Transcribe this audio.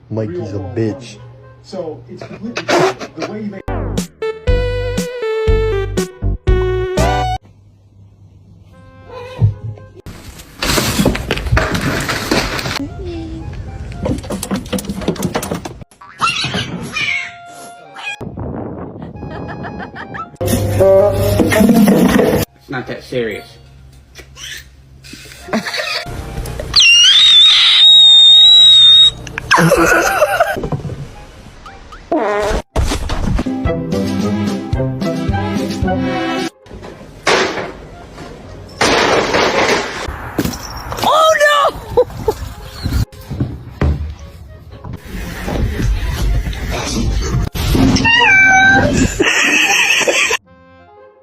Mikey's a bitch. So it's completely different. The way you make It's not that serious.